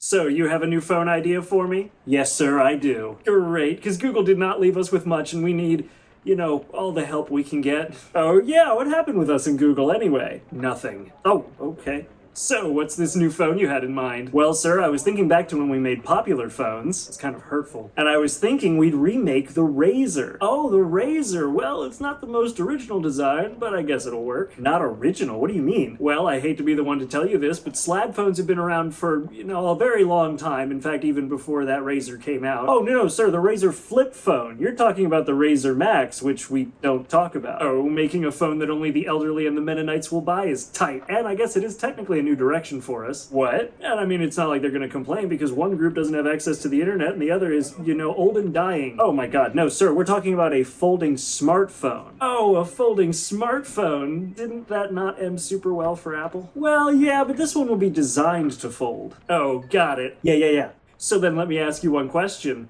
So, you have a new phone idea for me? Yes, sir, I do. Great, because Google did not leave us with much and we need, all the help we can get. Oh, yeah, what happened with us in Google anyway? Nothing. Oh, okay. So, what's this new phone you had in mind? Well, sir, I was thinking back to when we made popular phones. It's kind of hurtful. And I was thinking we'd remake the RAZR. Oh, the RAZR. Well, it's not the most original design, but I guess it'll work. Not original? What do you mean? Well, I hate to be the one to tell you this, but slab phones have been around for, a very long time. In fact, even before that RAZR came out. Oh, no, sir, the RAZR flip phone. You're talking about the RAZR Max, which we don't talk about. Oh, making a phone that only the elderly and the Mennonites will buy is tight. And I guess it is technically a new direction for us. What? And I mean, it's not like they're gonna complain because one group doesn't have access to the internet and the other is, old and dying. Oh my god, no sir, we're talking about a folding smartphone. Oh, a folding smartphone? Didn't that not end super well for Apple? Well, yeah, but this one will be designed to fold. Oh, got it. Yeah. So then let me ask you one question.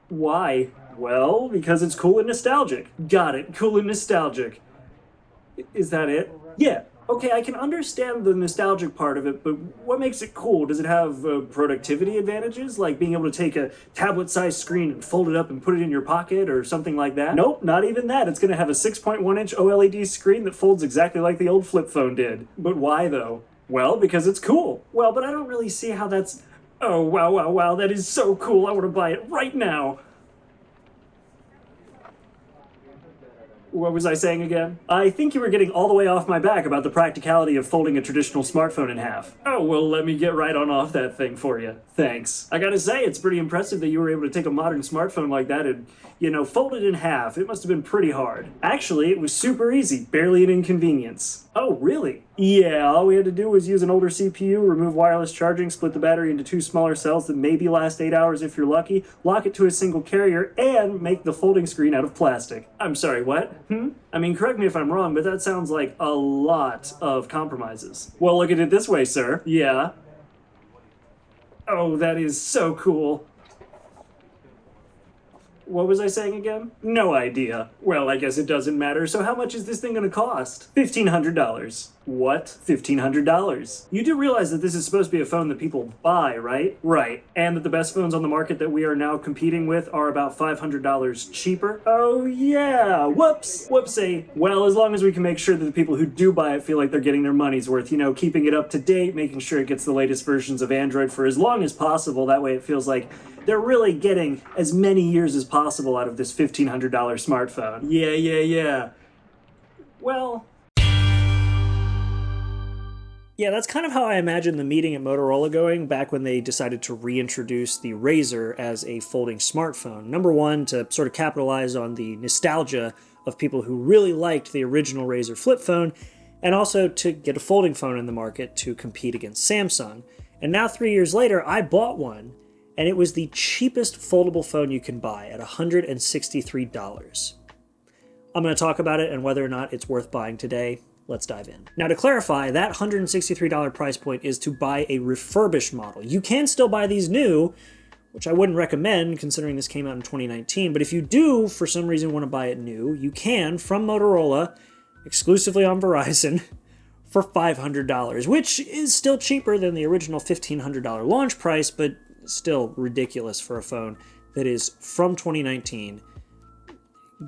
Why? Well, because it's cool and nostalgic. Got it, cool and nostalgic. Is that it? Yeah. Okay, I can understand the nostalgic part of it, but what makes it cool? Does it have productivity advantages, like being able to take a tablet-sized screen and fold it up and put it in your pocket or something like that? Nope, not even that. It's going to have a 6.1-inch OLED screen that folds exactly like the old flip phone did. But why, though? Well, because it's cool. Well, but I don't really see how that's... Oh, wow, that is so cool. I want to buy it right now. What was I saying again? I think you were getting all the way off my back about the practicality of folding a traditional smartphone in half. Oh, well, let me get right on off that thing for you. Thanks. I gotta say, it's pretty impressive that you were able to take a modern smartphone like that and, fold it in half. It must have been pretty hard. Actually, it was super easy, barely an inconvenience. Oh, really? Yeah, all we had to do was use an older CPU, remove wireless charging, split the battery into two smaller cells that maybe last 8 hours if you're lucky, lock it to a single carrier, and make the folding screen out of plastic. I'm sorry, what? I mean, correct me if I'm wrong, but that sounds like a lot of compromises. Well, look at it this way, sir. Yeah. Oh, that is so cool. What was I saying again? No idea. Well, I guess it doesn't matter. So how much is this thing gonna cost? $1,500. What? $1,500. You do realize that this is supposed to be a phone that people buy, right? Right. And that the best phones on the market that we are now competing with are about $500 cheaper? Oh yeah, whoops. Whoopsie. Well, as long as we can make sure that the people who do buy it feel like they're getting their money's worth, keeping it up to date, making sure it gets the latest versions of Android for as long as possible, that way it feels like they're really getting as many years as possible out of this $1,500 smartphone. Yeah. Well... Yeah, that's kind of how I imagine the meeting at Motorola going back when they decided to reintroduce the RAZR as a folding smartphone. Number one, to sort of capitalize on the nostalgia of people who really liked the original RAZR flip phone, and also to get a folding phone in the market to compete against Samsung. And now 3 years later, I bought one, and it was the cheapest foldable phone you can buy at $163. I'm going to talk about it and whether or not it's worth buying today. Let's dive in. Now, to clarify, that $163 price point is to buy a refurbished model. You can still buy these new, which I wouldn't recommend considering this came out in 2019, but if you do, for some reason, want to buy it new, you can, from Motorola, exclusively on Verizon, for $500, which is still cheaper than the original $1,500 launch price, but still ridiculous for a phone that is from 2019.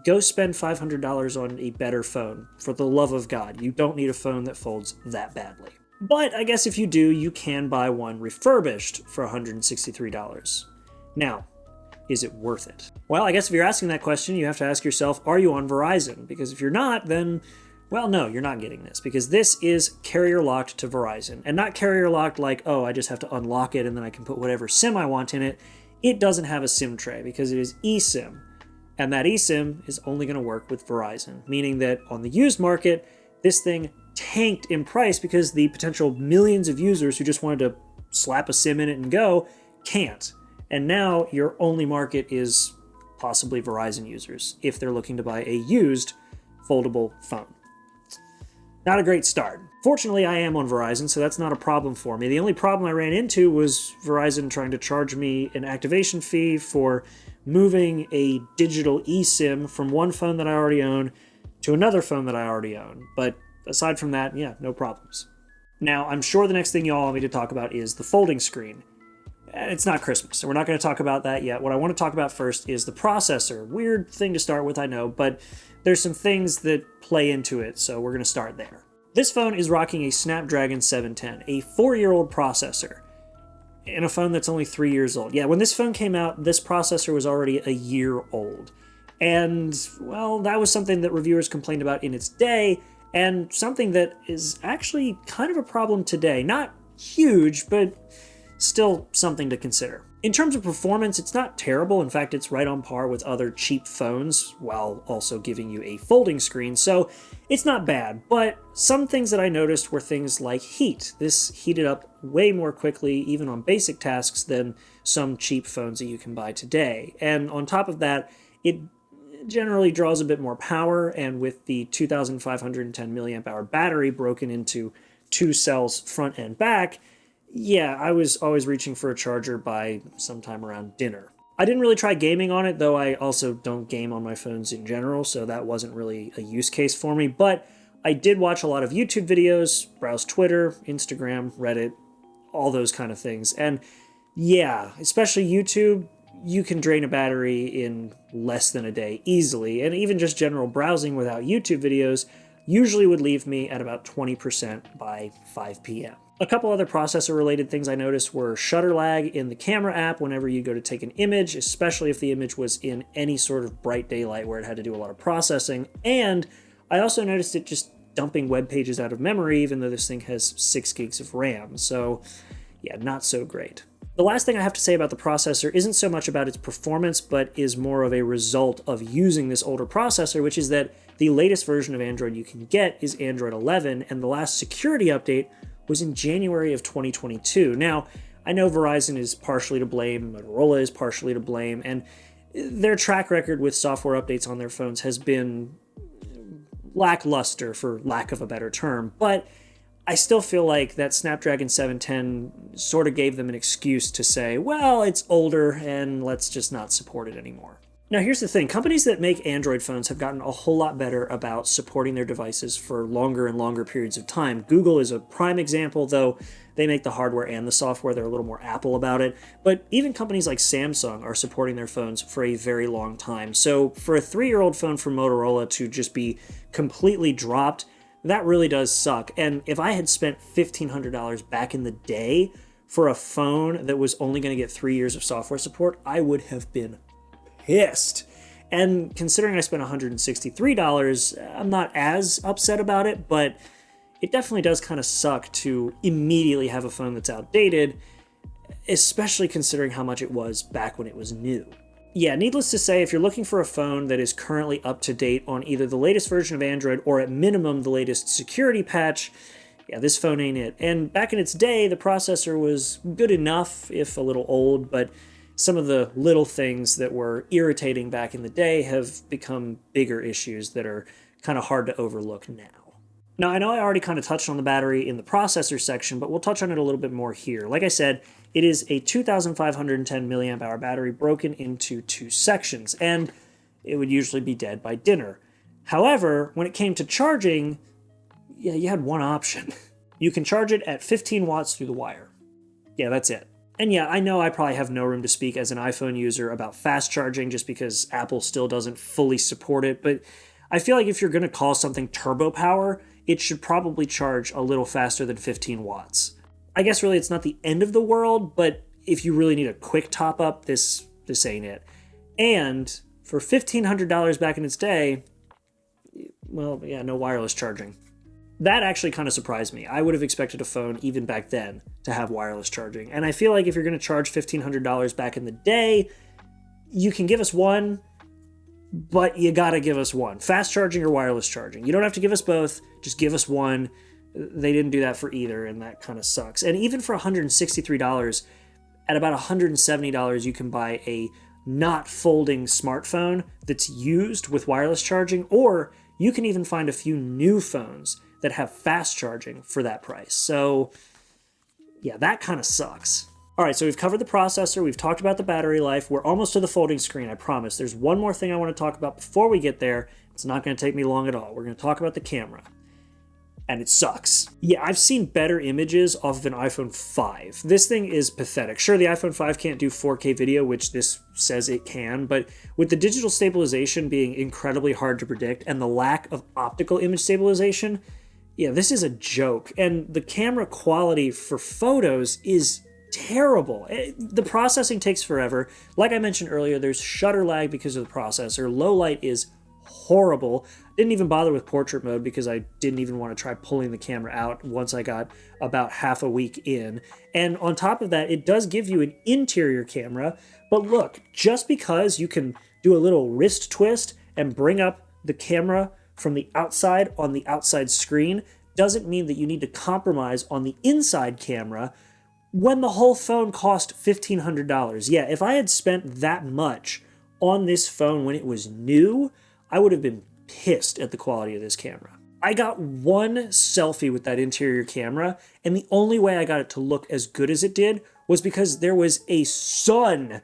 Go spend $500 on a better phone. For the love of God, you don't need a phone that folds that badly. But I guess if you do, you can buy one refurbished for $163. Now, is it worth it? Well, I guess if you're asking that question, you have to ask yourself, are you on Verizon? Because if you're not, then, well, no, you're not getting this. Because this is carrier locked to Verizon. And not carrier locked like, oh, I just have to unlock it and then I can put whatever SIM I want in it. It doesn't have a SIM tray because it is eSIM. And that eSIM is only going to work with Verizon, meaning that on the used market, this thing tanked in price because the potential millions of users who just wanted to slap a SIM in it and go can't. And now your only market is possibly Verizon users if they're looking to buy a used foldable phone. Not a great start. Fortunately, I am on Verizon, so that's not a problem for me. The only problem I ran into was Verizon trying to charge me an activation fee for moving a digital eSIM from one phone that I already own to another phone that I already own. But aside from that, yeah, no problems. Now, I'm sure the next thing y'all want me to talk about is the folding screen. It's not Christmas, so we're not going to talk about that yet. What I want to talk about first is the processor. Weird thing to start with, I know, but there's some things that play into it, so we're going to start there. This phone is rocking a Snapdragon 710, a 4-year-old processor, in a phone that's only 3 years old. Yeah, when this phone came out, this processor was already a year old. And, well, that was something that reviewers complained about in its day, and something that is actually kind of a problem today. Not huge, but still something to consider. In terms of performance, it's not terrible. In fact, it's right on par with other cheap phones, while also giving you a folding screen, so it's not bad. But some things that I noticed were things like heat. This heated up way more quickly, even on basic tasks, than some cheap phones that you can buy today. And on top of that, it generally draws a bit more power, and with the 2,510 milliamp hour battery broken into 2 cells front and back, yeah, I was always reaching for a charger by sometime around dinner. I didn't really try gaming on it, though I also don't game on my phones in general, so that wasn't really a use case for me, but I did watch a lot of YouTube videos, browse Twitter, Instagram, Reddit, all those kind of things, and yeah, especially YouTube, you can drain a battery in less than a day easily, and even just general browsing without YouTube videos usually would leave me at about 20% by 5 p.m. A couple other processor-related things I noticed were shutter lag in the camera app whenever you go to take an image, especially if the image was in any sort of bright daylight where it had to do a lot of processing, and I also noticed it just dumping web pages out of memory even though this thing has 6 gigs of RAM, so yeah, not so great. The last thing I have to say about the processor isn't so much about its performance, but is more of a result of using this older processor, which is that the latest version of Android you can get is Android 11, and the last security update was in January of 2022. Now, I know Verizon is partially to blame, Motorola is partially to blame, and their track record with software updates on their phones has been lackluster, for lack of a better term, but I still feel like that Snapdragon 710 sort of gave them an excuse to say, well, it's older and let's just not support it anymore. Now here's the thing, companies that make Android phones have gotten a whole lot better about supporting their devices for longer and longer periods of time. Google is a prime example, though they make the hardware and the software, they're a little more Apple about it, but even companies like Samsung are supporting their phones for a very long time. So for a 3-year-old phone from Motorola to just be completely dropped, that really does suck. And if I had spent $1,500 back in the day for a phone that was only going to get 3 years of software support, I would have been pissed. And considering I spent $163, I'm not as upset about it, but it definitely does kind of suck to immediately have a phone that's outdated, especially considering how much it was back when it was new. Yeah, needless to say, if you're looking for a phone that is currently up to date on either the latest version of Android or at minimum the latest security patch, yeah, this phone ain't it. And back in its day, the processor was good enough, if a little old, but some of the little things that were irritating back in the day have become bigger issues that are kind of hard to overlook now. Now, I know I already kind of touched on the battery in the processor section, but we'll touch on it a little bit more here. Like I said, it is a 2,510 milliamp hour battery broken into 2 sections, and it would usually be dead by dinner. However, when it came to charging, yeah, you had one option. You can charge it at 15 watts through the wire. Yeah, that's it. And yeah, I know I probably have no room to speak as an iPhone user about fast charging just because Apple still doesn't fully support it, but I feel like if you're going to call something turbo power, it should probably charge a little faster than 15 watts. I guess really it's not the end of the world, but if you really need a quick top up, this ain't it. And for $1,500 back in its day, well, yeah, no wireless charging. That actually kind of surprised me. I would have expected a phone, even back then, to have wireless charging. And I feel like if you're going to charge $1,500 back in the day, you can give us one, but you gotta give us one. Fast charging or wireless charging. You don't have to give us both, just give us one. They didn't do that for either, and that kind of sucks. And even for $163, at about $170, you can buy a not folding smartphone that's used with wireless charging, or you can even find a few new phones that have fast charging for that price. So yeah, that kind of sucks. All right, so we've covered the processor, we've talked about the battery life, we're almost to the folding screen, I promise. There's one more thing I want to talk about before we get there. It's not going to take me long at all. We're going to talk about the camera. and it sucks. Yeah, I've seen better images off of an iPhone 5. This thing is pathetic. Sure, the iPhone 5 can't do 4K video, which this says it can, but with the digital stabilization being incredibly hard to predict and the lack of optical image stabilization, yeah, this is a joke. And the camera quality for photos is terrible. The processing takes forever. Like I mentioned earlier, there's shutter lag because of the processor. Low light is horrible. Didn't even bother with portrait mode because I didn't even want to try pulling the camera out once I got about half a week in. And on top of that, it does give you an interior camera. But look, just because you can do a little wrist twist and bring up the camera from the outside on the outside screen doesn't mean that you need to compromise on the inside camera when the whole phone cost $1,500. Yeah, if I had spent that much on this phone when it was new, I would have been pissed at the quality of this camera. I got one selfie with that interior camera, and the only way I got it to look as good as it did was because there was a sun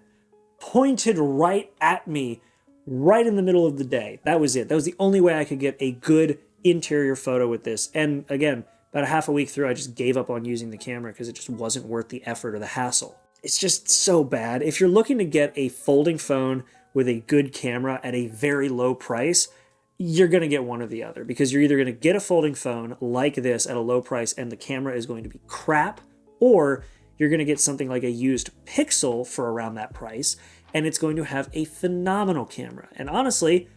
pointed right at me right in the middle of the day. That was it. That was the only way I could get a good interior photo with this. And again, about a half a week through, I just gave up on using the camera because it just wasn't worth the effort or the hassle. It's just so bad. If you're looking to get a folding phone with a good camera at a very low price, you're going to get one or the other, because you're either going to get a folding phone like this at a low price and the camera is going to be crap, or you're going to get something like a used Pixel for around that price and it's going to have a phenomenal camera. And honestly,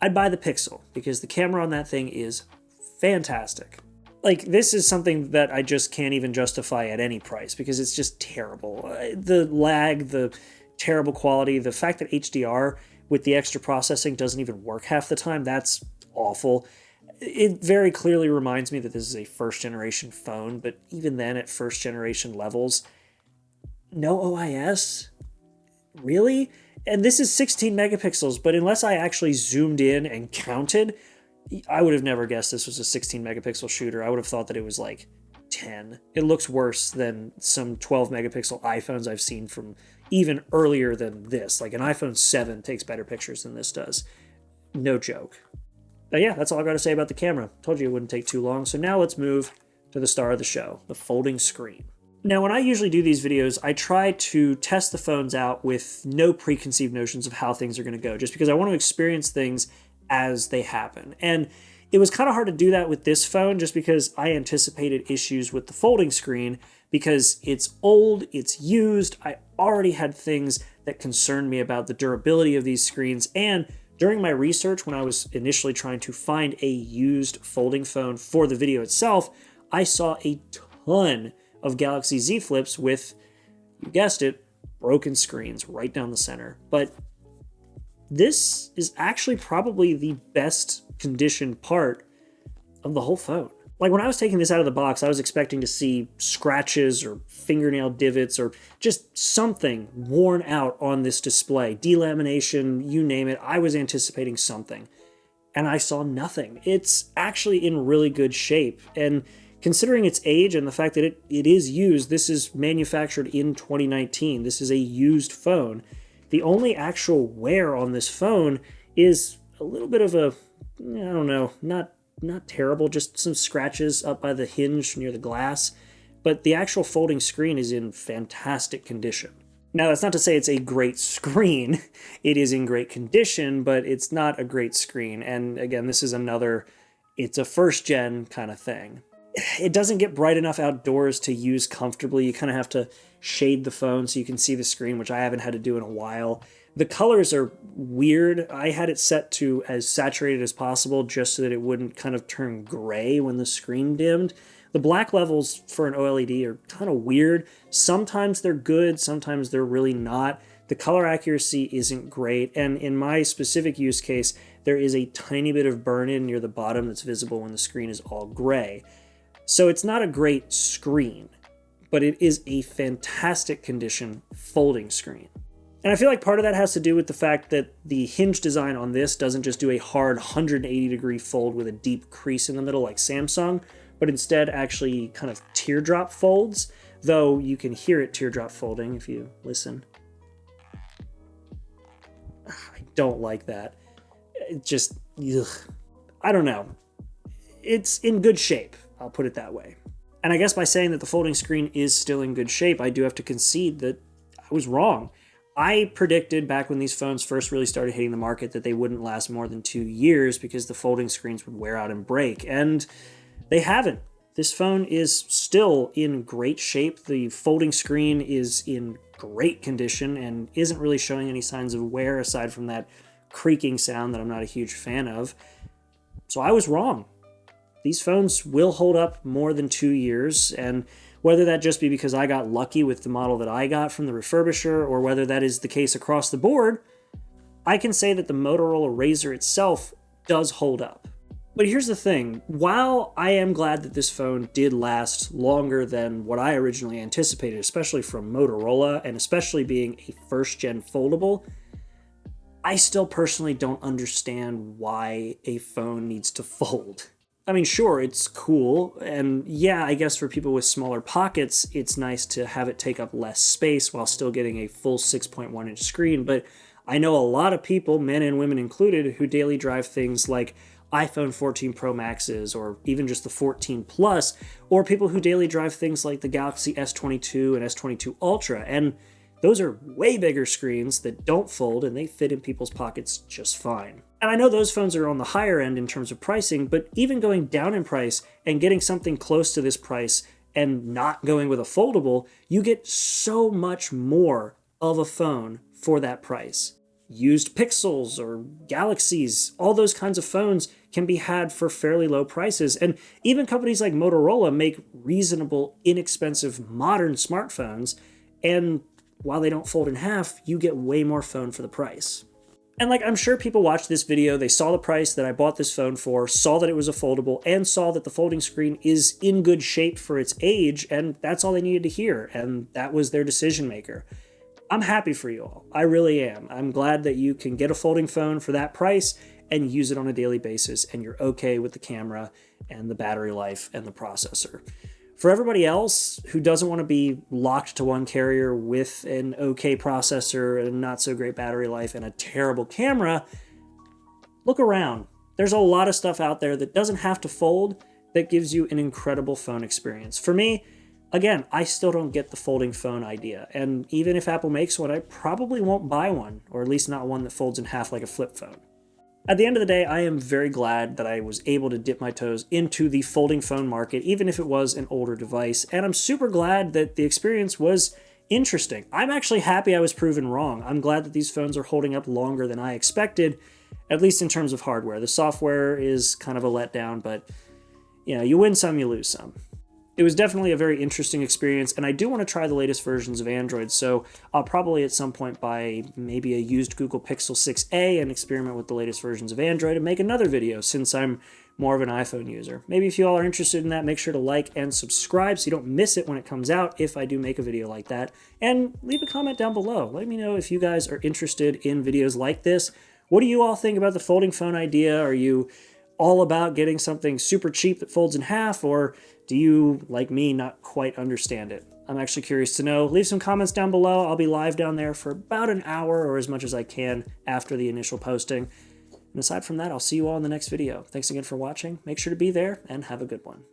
I'd buy the Pixel because the camera on that thing is fantastic. Like, this is something that I just can't even justify at any price because it's just terrible. The lag, the terrible quality, the fact that HDR with the extra processing doesn't even work half the time, that's awful. It very clearly reminds me that this is a first generation phone, but even then at first generation levels, no OIS? Really? And this is 16 megapixels, but unless I actually zoomed in and counted, I would have never guessed this was a 16 megapixel shooter. I would have thought that it was like 10. It looks worse than some 12 megapixel iPhones I've seen from even earlier than this. Like an iPhone 7 takes better pictures than this does. No joke. But yeah, that's all I got to say about the camera. Told you it wouldn't take too long. So now let's move to the star of the show, the folding screen. Now, when I usually do these videos, I try to test the phones out with no preconceived notions of how things are going to go, just because I want to experience things as they happen. And it was kind of hard to do that with this phone just because I anticipated issues with the folding screen because it's old, it's used. I already had things that concerned me about the durability of these screens. And during my research, when I was initially trying to find a used folding phone for the video itself, I saw a ton of Galaxy Z Flips with, you guessed it, broken screens right down the center. But this is actually probably the best conditioned part of the whole phone. Like, when I was taking this out of the box, I was expecting to see scratches or fingernail divots or just something worn out on this display. Delamination, you name it. I was anticipating something. And I saw nothing. It's actually in really good shape. And considering its age and the fact that it is used, this is manufactured in 2019. This is a used phone. The only actual wear on this phone is a little bit of a, I don't know, not terrible, just some scratches up by the hinge near the glass. But the actual folding screen is in fantastic condition. Now, that's not to say it's a great screen. It is in great condition, but it's not a great screen. And again, this is it's a first gen kind of thing. It doesn't get bright enough outdoors to use comfortably. You kind of have to shade the phone so you can see the screen, which I haven't had to do in a while. The colors are weird. I had it set to as saturated as possible just so that it wouldn't kind of turn gray when the screen dimmed. The black levels for an OLED are kind of weird. Sometimes they're good, sometimes they're really not. The color accuracy isn't great, and in my specific use case, there is a tiny bit of burn-in near the bottom that's visible when the screen is all gray. So it's not a great screen, but it is a fantastic condition folding screen. And I feel like part of that has to do with the fact that the hinge design on this doesn't just do a hard 180-degree fold with a deep crease in the middle like Samsung, but instead actually kind of teardrop folds, though you can hear it teardrop folding if you listen. I don't like that. It just, ugh. I don't know. it's in good shape, I'll put it that way. And I guess by saying that the folding screen is still in good shape, I do have to concede that I was wrong. I predicted back when these phones first really started hitting the market that they wouldn't last more than 2 years because the folding screens would wear out and break, and they haven't. This phone is still in great shape. The folding screen is in great condition and isn't really showing any signs of wear aside from that creaking sound that I'm not a huge fan of. So I was wrong. These phones will hold up more than 2 years, and whether that just be because I got lucky with the model that I got from the refurbisher, or whether that is the case across the board, I can say that the Motorola RAZR itself does hold up. But here's the thing, while I am glad that this phone did last longer than what I originally anticipated, especially from Motorola, and especially being a first-gen foldable, I still personally don't understand why a phone needs to fold. I mean, sure, it's cool, and yeah, I guess for people with smaller pockets, it's nice to have it take up less space while still getting a full 6.1-inch screen, but I know a lot of people, men and women included, who daily drive things like iPhone 14 Pro Maxes, or even just the 14 Plus, or people who daily drive things like the Galaxy S22 and S22 Ultra, and those are way bigger screens that don't fold and they fit in people's pockets just fine. And I know those phones are on the higher end in terms of pricing, but even going down in price and getting something close to this price and not going with a foldable, you get so much more of a phone for that price. Used Pixels or Galaxies, all those kinds of phones can be had for fairly low prices. And even companies like Motorola make reasonable, inexpensive, modern smartphones. And while they don't fold in half, you get way more phone for the price. And I'm sure people watched this video, they saw the price that I bought this phone for, saw that it was a foldable, and saw that the folding screen is in good shape for its age, and that's all they needed to hear, and that was their decision maker. I'm happy for you all. I really am. I'm glad that you can get a folding phone for that price and use it on a daily basis, and you're okay with the camera and the battery life and the processor. For everybody else who doesn't want to be locked to one carrier with an okay processor, a not so great battery life, and a terrible camera, look around. There's a lot of stuff out there that doesn't have to fold that gives you an incredible phone experience. For me, again, I still don't get the folding phone idea, and even if Apple makes one, I probably won't buy one, or at least not one that folds in half like a flip phone. At the end of the day, I am very glad that I was able to dip my toes into the folding phone market, even if it was an older device, and I'm super glad that the experience was interesting. I'm actually happy I was proven wrong. I'm glad that these phones are holding up longer than I expected, at least in terms of hardware. The software is kind of a letdown, but you win some, you lose some. It was definitely a very interesting experience, and I do want to try the latest versions of Android, so I'll probably at some point buy maybe a used Google Pixel 6a and experiment with the latest versions of Android and make another video since I'm more of an iPhone user. Maybe if you all are interested in that, make sure to like and subscribe so you don't miss it when it comes out if I do make a video like that, and leave a comment down below. Let me know if you guys are interested in videos like this. What do you all think about the folding phone idea? Are you all about getting something super cheap that folds in half, or do you, like me, not quite understand it? I'm actually curious to know. Leave some comments down below. I'll be live down there for about an hour or as much as I can after the initial posting. And aside from that, I'll see you all in the next video. Thanks again for watching. Make sure to be there and have a good one.